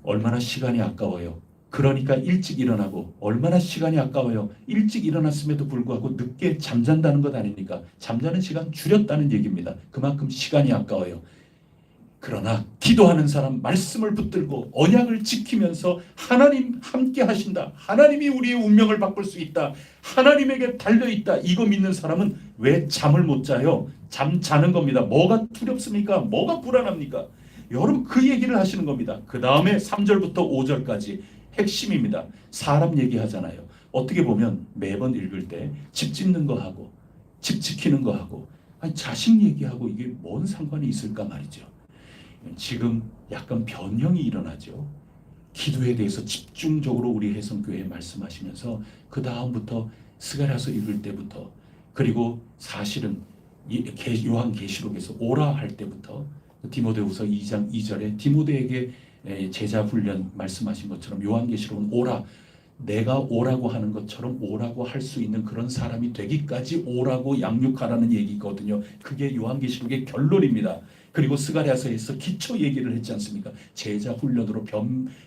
얼마나 시간이 아까워요. 그러니까 일찍 일어나고, 얼마나 시간이 아까워요. 일찍 일어났음에도 불구하고 늦게 잠잔다는 것 아닙니까? 잠자는 시간 줄였다는 얘기입니다. 그만큼 시간이 아까워요. 그러나 기도하는 사람, 말씀을 붙들고 언약을 지키면서 하나님 함께 하신다, 하나님이 우리의 운명을 바꿀 수 있다, 하나님에게 달려있다, 이거 믿는 사람은 왜 잠을 못 자요? 잠 자는 겁니다. 뭐가 두렵습니까? 뭐가 불안합니까? 여러분 그 얘기를 하시는 겁니다. 그 다음에 3절부터 5절까지 핵심입니다. 사람 얘기하잖아요. 어떻게 보면 매번 읽을 때 집 짓는 거 하고 집 지키는 거 하고 아니 자식 얘기하고 이게 뭔 상관이 있을까 말이죠. 지금 약간 변형이 일어나죠. 기도에 대해서 집중적으로 우리 해성교회에 말씀하시면서 그 다음부터 스가랴서 읽을 때부터, 그리고 사실은 요한계시록에서 오라 할 때부터, 디모데후서 2장 2절에 디모데에게 제자 훈련 말씀하신 것처럼 요한계시록은 오라, 내가 오라고 하는 것처럼 오라고 할 수 있는 그런 사람이 되기까지 오라고 양육하라는 얘기거든요. 그게 요한계시록의 결론입니다. 그리고 스가랴서에서 기초 얘기를 했지 않습니까? 제자 훈련으로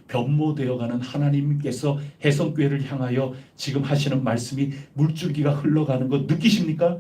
변모되어가는 하나님께서 해성교회를 향하여 지금 하시는 말씀이 물줄기가 흘러가는 거 느끼십니까?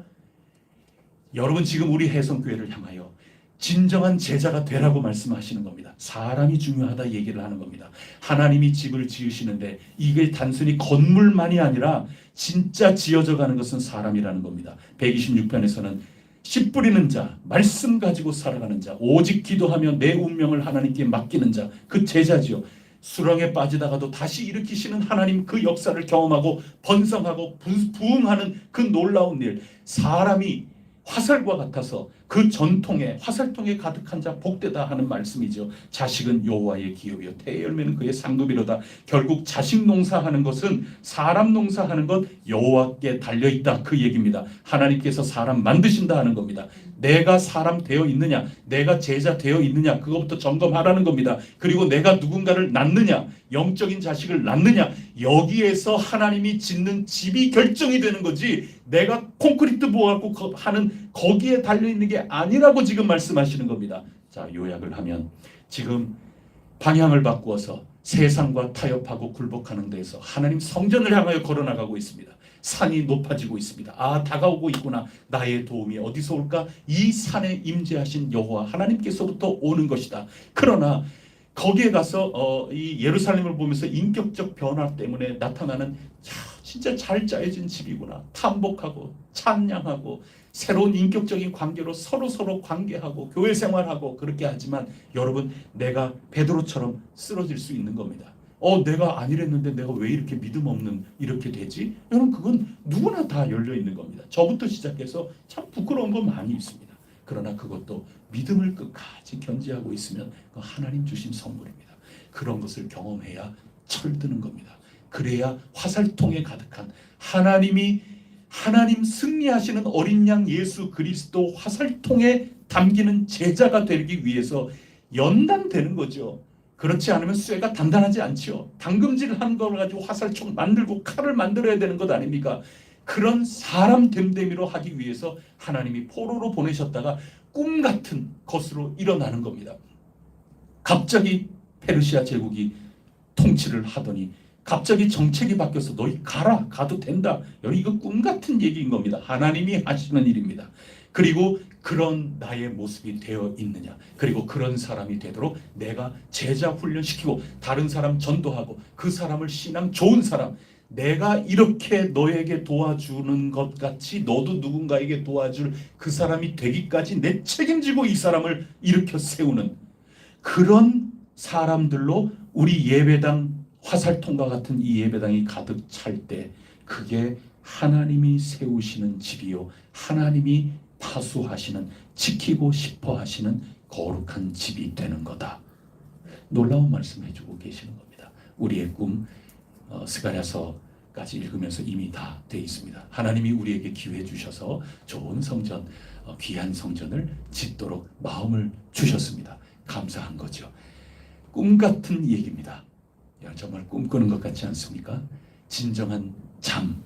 여러분, 지금 우리 해성교회를 향하여 진정한 제자가 되라고 말씀하시는 겁니다. 사람이 중요하다 얘기를 하는 겁니다. 하나님이 집을 지으시는데 이게 단순히 건물만이 아니라 진짜 지어져 가는 것은 사람이라는 겁니다. 126편에서는 씨 뿌리는 자, 말씀 가지고 살아가는 자, 오직 기도하며 내 운명을 하나님께 맡기는 자, 그 제자지요. 수렁에 빠지다가도 다시 일으키시는 하나님, 그 역사를 경험하고 번성하고 부흥하는 그 놀라운 일, 사람이 화살과 같아서 그 전통에, 화살통에 가득한 자 복되다 하는 말씀이죠. 자식은 여호와의 기업이요 태의 열매는 그의 상급이로다. 결국 자식 농사하는 것은, 사람 농사하는 것 여호와께 달려있다, 그 얘기입니다. 하나님께서 사람 만드신다 하는 겁니다. 내가 사람 되어 있느냐, 내가 제자 되어 있느냐, 그것부터 점검하라는 겁니다. 그리고 내가 누군가를 낳느냐, 영적인 자식을 낳느냐, 여기에서 하나님이 짓는 집이 결정이 되는 거지, 내가 콘크리트 부어갖고 하는 거기에 달려있는 게 아니라고 지금 말씀하시는 겁니다. 자, 요약을 하면 지금 방향을 바꾸어서 세상과 타협하고 굴복하는 데에서 하나님 성전을 향하여 걸어나가고 있습니다. 산이 높아지고 있습니다. 아, 다가오고 있구나. 나의 도움이 어디서 올까? 이 산에 임재하신 여호와 하나님께서부터 오는 것이다. 그러나 거기에 가서 이 예루살렘을 보면서 인격적 변화 때문에 나타나는, 진짜 잘 짜여진 집이구나. 탐복하고 찬양하고 새로운 인격적인 관계로 서로 관계하고 교회 생활하고 그렇게 하지만, 여러분, 내가 베드로처럼 쓰러질 수 있는 겁니다. 내가 아니랬는데 내가 왜 이렇게 믿음 없는 이렇게 되지? 여러분, 그건 누구나 다 열려 있는 겁니다. 저부터 시작해서 참 부끄러운 건 많이 있습니다. 그러나 그것도 믿음을 끝까지 견지하고 있으면 그 하나님 주신 선물입니다. 그런 것을 경험해야 철드는 겁니다. 그래야 화살통에 가득한 하나님 승리하시는 어린 양 예수 그리스도 화살통에 담기는 제자가 되기 위해서 연단되는 거죠. 그렇지 않으면 쇠가 단단하지 않죠. 당금질을 한 걸 가지고 화살총 만들고 칼을 만들어야 되는 것 아닙니까? 그런 사람 됨됨이로 하기 위해서 하나님이 포로로 보내셨다가 꿈 같은 것으로 일어나는 겁니다. 갑자기 페르시아 제국이 통치를 하더니 갑자기 정책이 바뀌어서 너희 가도 된다. 여러분, 이거 꿈 같은 얘기인 겁니다. 하나님이 하시는 일입니다. 그리고 그런 나의 모습이 되어 있느냐, 그리고 그런 사람이 되도록 내가 제자 훈련시키고 다른 사람 전도하고 그 사람을 신앙 좋은 사람, 내가 이렇게 너에게 도와주는 것 같이 너도 누군가에게 도와줄 그 사람이 되기까지 내 책임지고 이 사람을 일으켜 세우는 그런 사람들로 우리 예배당, 화살통과 같은 이 예배당이 가득 찰 때, 그게 하나님이 세우시는 집이요, 하나님이 파수하시는, 지키고 싶어 하시는 거룩한 집이 되는 거다. 놀라운 말씀 해주고 계시는 겁니다. 우리의 꿈, 스가랴서까지 읽으면서 이미 다 돼 있습니다. 하나님이 우리에게 기회 주셔서 좋은 성전, 귀한 성전을 짓도록 마음을 주셨습니다. 감사한 거죠. 꿈 같은 얘기입니다. 정말 꿈꾸는 것 같지 않습니까? 진정한 잠,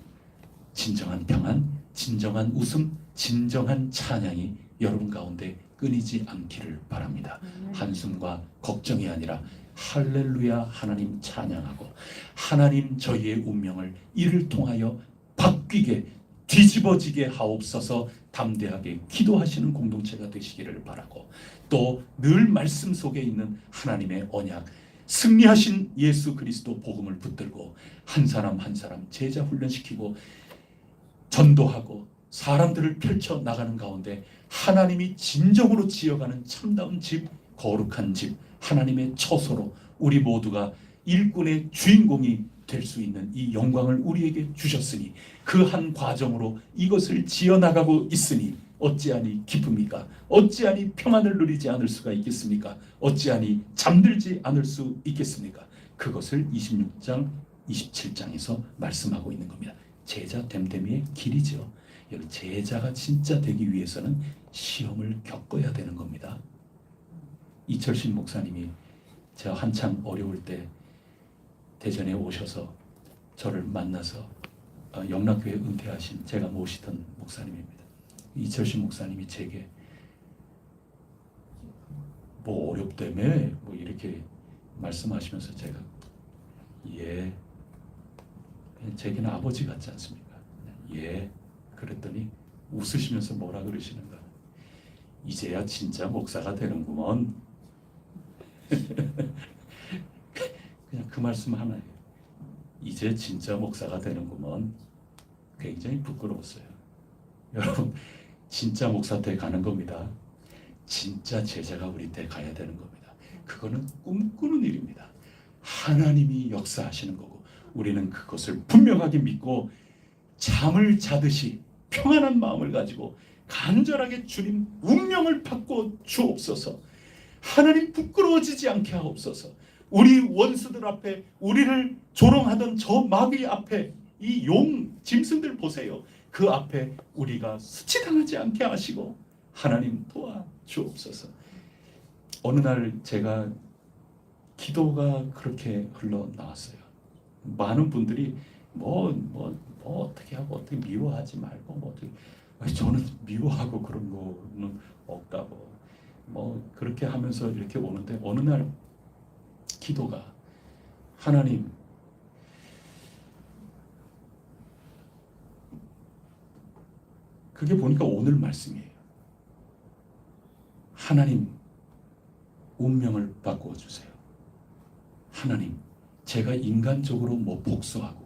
진정한 평안, 진정한 웃음, 진정한 찬양이 여러분 가운데 끊이지 않기를 바랍니다. 한숨과 걱정이 아니라 할렐루야 하나님 찬양하고, 하나님 저희의 운명을 이를 통하여 바뀌게 뒤집어지게 하옵소서 담대하게 기도하시는 공동체가 되시기를 바라고, 또 늘 말씀 속에 있는 하나님의 언약, 승리하신 예수 그리스도 복음을 붙들고 한 사람 한 사람 제자 훈련시키고 전도하고 사람들을 펼쳐 나가는 가운데 하나님이 진정으로 지어가는 참다운 집, 거룩한 집, 하나님의 처소로 우리 모두가 일꾼의 주인공이 될 수 있는 이 영광을 우리에게 주셨으니, 그 한 과정으로 이것을 지어나가고 있으니 어찌하니 기쁩니까? 어찌하니 평안을 누리지 않을 수가 있겠습니까? 어찌하니 잠들지 않을 수 있겠습니까? 그것을 26장, 27장에서 말씀하고 있는 겁니다. 제자 됨됨이의 길이죠. 여러분, 제자가 진짜 되기 위해서는 시험을 겪어야 되는 겁니다. 이철신 목사님이 제가 한참 어려울 때 대전에 오셔서 저를 만나서 영락교회 은퇴하신 제가 모시던 목사님입니다. 이철신 목사님이 제게 뭐 어렵다며 뭐 이렇게 말씀하시면서 제가 예, 제게는 아버지 같지 않습니까? 예, 그랬더니 웃으시면서 뭐라 그러시는가? 이제야 진짜 목사가 되는구먼. 그냥 그 말씀 하나예요. 이제 진짜 목사가 되는구먼. 굉장히 부끄러웠어요. 여러분, 진짜 목사 돼 가는 겁니다. 진짜 제자가 우리 때 가야 되는 겁니다. 그거는 꿈꾸는 일입니다. 하나님이 역사하시는 거고 우리는 그것을 분명하게 믿고 잠을 자듯이 평안한 마음을 가지고 간절하게 주님 운명을 받고 주옵소서. 하나님 부끄러워지지 않게 하옵소서. 우리 원수들 앞에 우리를 조롱하던 저 마귀 앞에 이 용 짐승들 보세요. 그 앞에 우리가 수치당하지 않게 하시고 하나님 도와주옵소서. 어느 날 제가 기도가 그렇게 흘러나왔어요. 많은 분들이 뭐 어떻게 하고 어떻게 미워하지 말고 뭐 어떻게, 저는 미워하고 그런 거는 없다고 뭐 그렇게 하면서 이렇게 오는데 어느 날 기도가 하나님, 그게 보니까 오늘 말씀이에요. 하나님 운명을 바꾸어 주세요. 하나님, 제가 인간적으로 뭐 복수하고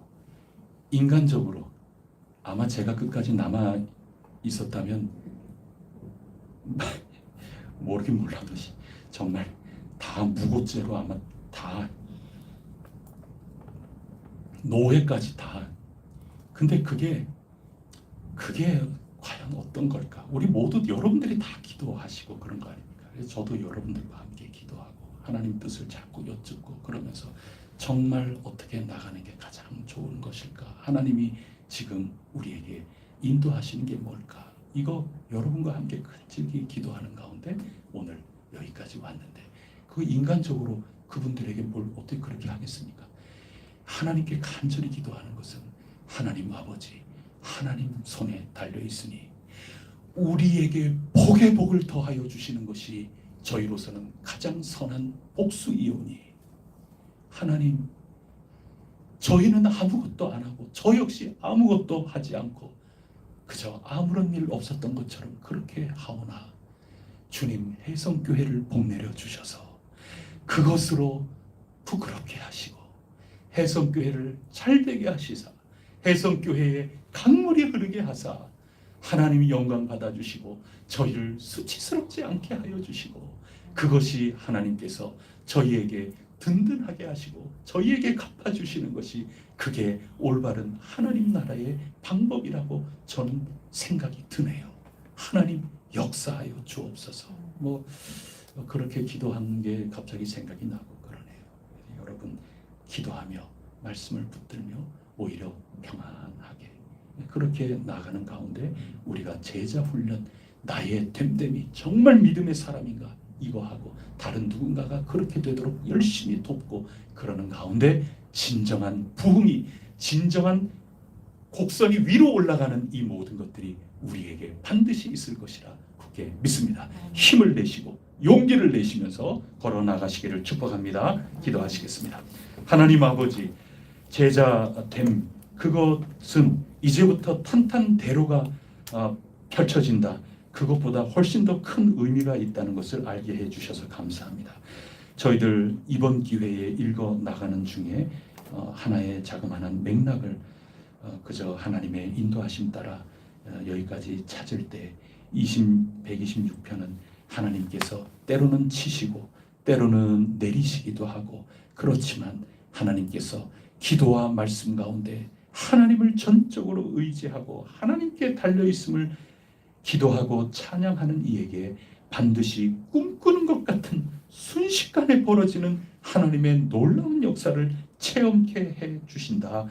인간적으로 아마 제가 끝까지 남아 있었다면 모르긴 몰라도 정말 다 무고죄로 아마 다 노예까지 다. 근데 그게 과연 어떤 걸까? 우리 모두 여러분들이 다 기도하시고 그런 거 아닙니까? 그래서 저도 여러분들과 함께 기도하고 하나님 뜻을 자꾸 여쭙고 그러면서 정말 어떻게 나가는 게 가장 좋은 것일까? 하나님이 지금 우리에게 인도하시는 게 뭘까? 이거 여러분과 함께 간절히 기도하는 가운데 오늘 여기까지 왔는데 그 인간적으로 그분들에게 뭘 어떻게 그렇게 하겠습니까? 하나님께 간절히 기도하는 것은 하나님 아버지, 하나님 손에 달려 있으니 우리에게 복의 복을 더하여 주시는 것이 저희로서는 가장 선한 복수이오니 하나님, 저희는 아무것도 안 하고 저 역시 아무것도 하지 않고 그저 아무런 일 없었던 것처럼 그렇게 하오나 주님 해성교회를 복내려 주셔서 그것으로 부끄럽게 하시고 해성교회를 잘되게 하시사 해성교회에 강물이 흐르게 하사 하나님이 영광 받아주시고 저희를 수치스럽지 않게 하여 주시고 그것이 하나님께서 저희에게 든든하게 하시고 저희에게 갚아주시는 것이 그게 올바른 하나님 나라의 방법이라고 저는 생각이 드네요. 하나님 역사하여 주옵소서. 뭐 그렇게 기도하는 게 갑자기 생각이 나고 그러네요. 여러분 기도하며 말씀을 붙들며 오히려 평안하게 그렇게 나가는 가운데 우리가 제자 훈련, 나의 됨됨이 정말 믿음의 사람인가 이거 하고 다른 누군가가 그렇게 되도록 열심히 돕고 그러는 가운데 진정한 부흥이, 진정한 곡선이 위로 올라가는 이 모든 것들이 우리에게 반드시 있을 것이라 그렇게 믿습니다. 힘을 내시고 용기를 내시면서 걸어 나가시기를 축복합니다. 기도하시겠습니다. 하나님 아버지, 제자됨 그것은 이제부터 탄탄대로가 펼쳐진다. 그것보다 훨씬 더 큰 의미가 있다는 것을 알게 해주셔서 감사합니다. 저희들 이번 기회에 읽어 나가는 중에 하나의 자그마한 맥락을 그저 하나님의 인도하심 따라 여기까지 찾을 때 126편은 하나님께서 때로는 치시고 때로는 내리시기도 하고 그렇지만 하나님께서 기도와 말씀 가운데 하나님을 전적으로 의지하고 하나님께 달려있음을 기도하고 찬양하는 이에게 반드시 꿈꾸는 것 같은 순식간에 벌어지는 하나님의 놀라운 역사를 체험케 해 주신다.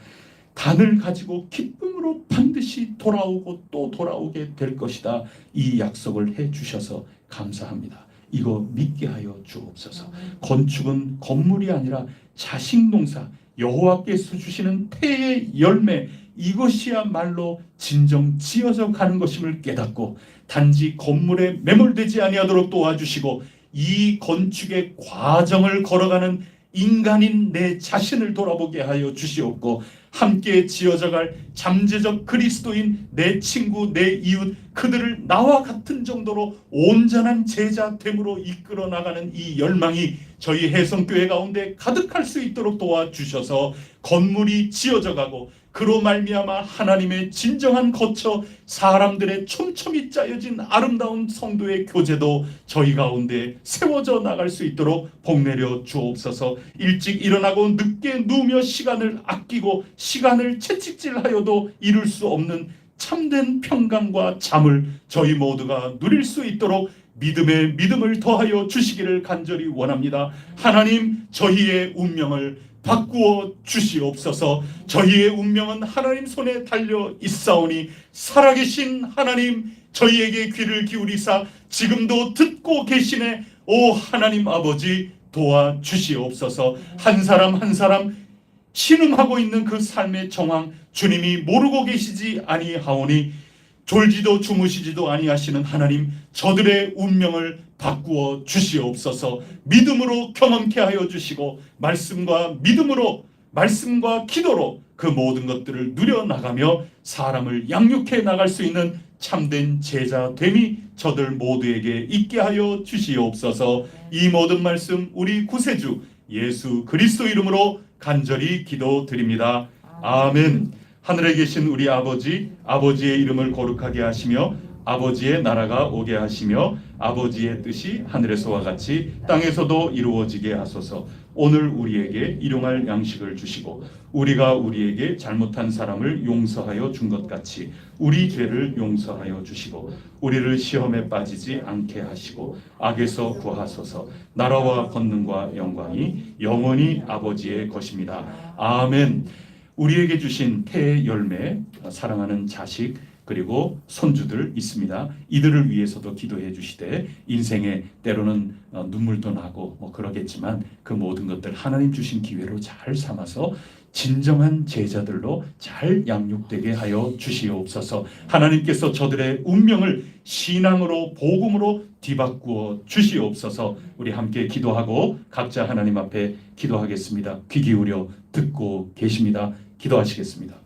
단을 가지고 기쁨으로 반드시 돌아오고 또 돌아오게 될 것이다. 이 약속을 해 주셔서 감사합니다. 이거 믿게 하여 주옵소서. 건축은 건물이 아니라 자식농사, 여호와께서 주시는 태의 열매, 이것이야말로 진정 지어져 가는 것임을 깨닫고 단지 건물에 매몰되지 아니하도록 도와주시고 이 건축의 과정을 걸어가는 인간인 내 자신을 돌아보게 하여 주시옵고 함께 지어져갈 잠재적 그리스도인 내 친구, 내 이웃, 그들을 나와 같은 정도로 온전한 제자됨으로 이끌어 나가는 이 열망이 저희 해성교회 가운데 가득할 수 있도록 도와주셔서 건물이 지어져가고 그로 말미암아 하나님의 진정한 거처, 사람들의 촘촘히 짜여진 아름다운 성도의 교제도 저희 가운데 세워져 나갈 수 있도록 복내려 주옵소서. 일찍 일어나고 늦게 누우며 시간을 아끼고 시간을 채찍질하여도 이룰 수 없는 참된 평강과 잠을 저희 모두가 누릴 수 있도록 믿음에 믿음을 더하여 주시기를 간절히 원합니다. 하나님, 저희의 운명을 바꾸어 주시옵소서. 저희의 운명은 하나님 손에 달려 있사오니 살아계신 하나님, 저희에게 귀를 기울이사 지금도 듣고 계시네. 오 하나님 아버지, 도와주시옵소서. 한 사람 한 사람 신음하고 있는 그 삶의 정황 주님이 모르고 계시지 아니하오니 졸지도 주무시지도 아니하시는 하나님, 저들의 운명을 바꾸어 주시옵소서. 믿음으로 경험케 하여 주시고 말씀과 믿음으로, 말씀과 기도로 그 모든 것들을 누려나가며 사람을 양육해 나갈 수 있는 참된 제자됨이 저들 모두에게 있게 하여 주시옵소서. 이 모든 말씀 우리 구세주 예수 그리스도 이름으로 간절히 기도드립니다. 아멘. 하늘에 계신 우리 아버지, 아버지의 이름을 거룩하게 하시며 아버지의 나라가 오게 하시며 아버지의 뜻이 하늘에서와 같이 땅에서도 이루어지게 하소서. 오늘 우리에게 일용할 양식을 주시고 우리가 우리에게 잘못한 사람을 용서하여 준 것 같이 우리 죄를 용서하여 주시고 우리를 시험에 빠지지 않게 하시고 악에서 구하소서. 나라와 권능과 영광이 영원히 아버지의 것입니다. 아멘. 우리에게 주신 태의 열매, 사랑하는 자식 그리고 손주들 있습니다. 이들을 위해서도 기도해 주시되 인생에 때로는 눈물도 나고 그러겠지만 그 모든 것들 하나님 주신 기회로 잘 삼아서 진정한 제자들로 잘 양육되게 하여 주시옵소서. 하나님께서 저들의 운명을 신앙으로 복음으로 뒤바꾸어 주시옵소서. 우리 함께 기도하고 각자 하나님 앞에 기도하겠습니다. 귀 기울여 듣고 계십니다. 기도하시겠습니다.